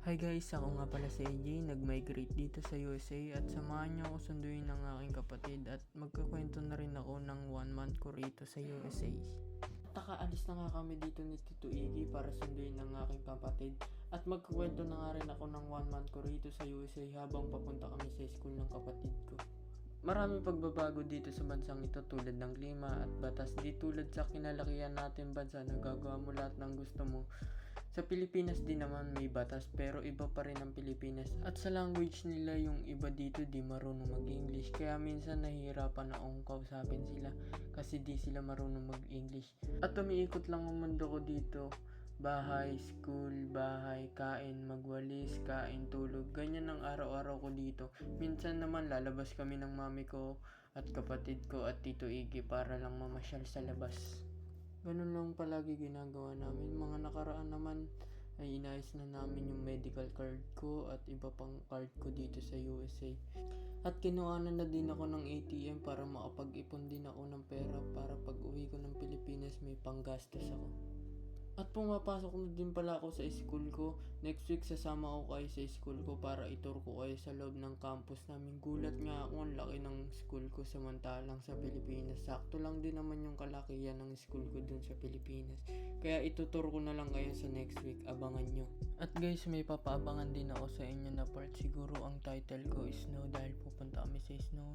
Hi guys, ako nga pala si AJ, nag-migrate dito sa USA at samahan niyo ako sunduin ng aking kapatid at magkakwento na rin ako ng 1 month ko rito sa USA. Nakaalis na nga kami dito ni Tito Iggy para sunduin ng aking kapatid at magkakwento na nga rin ako ng 1 month ko rito sa USA habang papunta kami sa school ng kapatid ko. Maraming pagbabago dito sa bansang ito tulad ng klima at batas, di tulad sa kinalakihan natin bansa na gagawa mo lahat ng gusto mo. Sa Pilipinas din naman may batas pero iba pa rin ang Pilipinas at sa language nila yung iba dito di marunong mag-English kaya minsan nahihirapan akong kausapin sila kasi di sila marunong mag-English. At umiikot lang ang mundo ko dito. Bahay, school, bahay, kain, magwalis, kain, tulog. Ganyan ang araw-araw ko dito. Minsan naman lalabas kami ng mami ko at kapatid ko at Tito Iggy para lang mamasyal sa labas. Ganun lang palagi ginagawa namin. Mga nakaraan naman ay inayos na namin yung medical card ko at iba pang card ko dito sa USA. At kinuhanan na din ako ng ATM para makapag-ipon din ako ng pera para pag uwi ko ng Pilipinas may panggastos ako. At pumapasok na din pala ako sa school ko. Next week sasama ako kayo sa school ko para itur ko kayo sa loob ng campus namin. Gulat nga ako, ang laki ng school ko samantalang sa Pilipinas. Sakto lang din naman yung kalakihan ng school ko dun sa Pilipinas. Kaya itutur ko na lang kayo sa next week, abangan nyo. At guys, may papaabangan din ako sa inyo na part. Siguro ang title ko is Snow dahil pupunta kami sa Snow.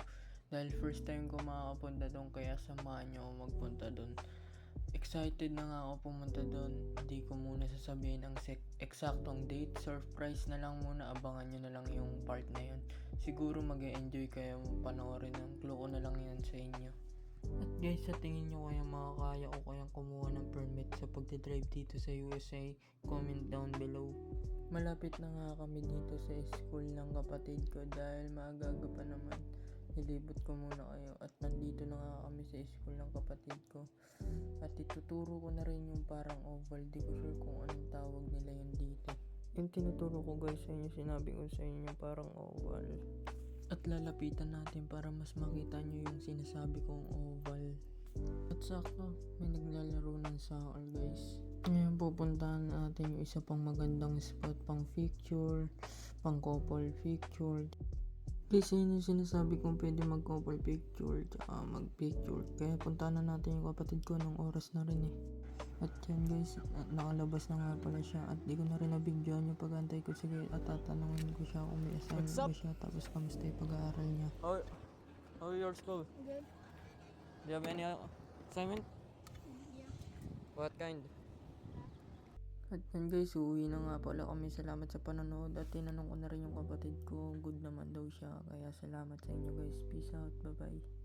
Dahil first time ko makakapunta doon kaya samahan nyo ako magpunta doon. Excited na nga ako pumunta doon. Hindi ko muna sasabihin ang eksaktong date. Surprise na lang muna. Abangan nyo na lang yung part na yun. Siguro mag-enjoy kayo panoorin. Ang clue ko na lang yan sa inyo. At guys, sa tingin nyo kaya makakaya ko kayang kumuha ng permit sa pagdadrive dito sa USA? Comment down below. Malapit na nga kami dito sa school ng kapatid ko dahil maaga pa naman. Nilibot ko muna kayo at nandito na nga kami sa school ng kapatid ko at ituturo ko na rin yung parang oval, di ko sure kung anong tawag nila yun dito. Yung tinuturo ko guys sa inyo, sinabi ko sa inyo parang oval at lalapitan natin para mas makita nyo yung sinasabi kong oval. At sakto may naglalaro ng soccer guys. Ngayon pupuntahan natin yung isa pang magandang spot pang picture, pang couple picture. Kasi yun yung sinasabi kong pwede mag-couple picture tsaka mag-picture. Kaya puntahan na natin yung kapatid ko nung oras na rin eh. At yan guys, at nakalabas na nga pala siya. At di ko na rin nabigyan yung pag-antay ko. Sige, at tatanungin ko siya kung may assignment ba siya. Tapos kamusta yung pag-aaral niya. How your school? Good. Do you have any assignment? Yeah. What kind? At yan guys, uuwi na nga pala kami. Salamat sa panonood at tinanong ko na rin yung kapatid ko. Good naman daw siya. Kaya salamat sa inyo guys. Peace out. Bye bye.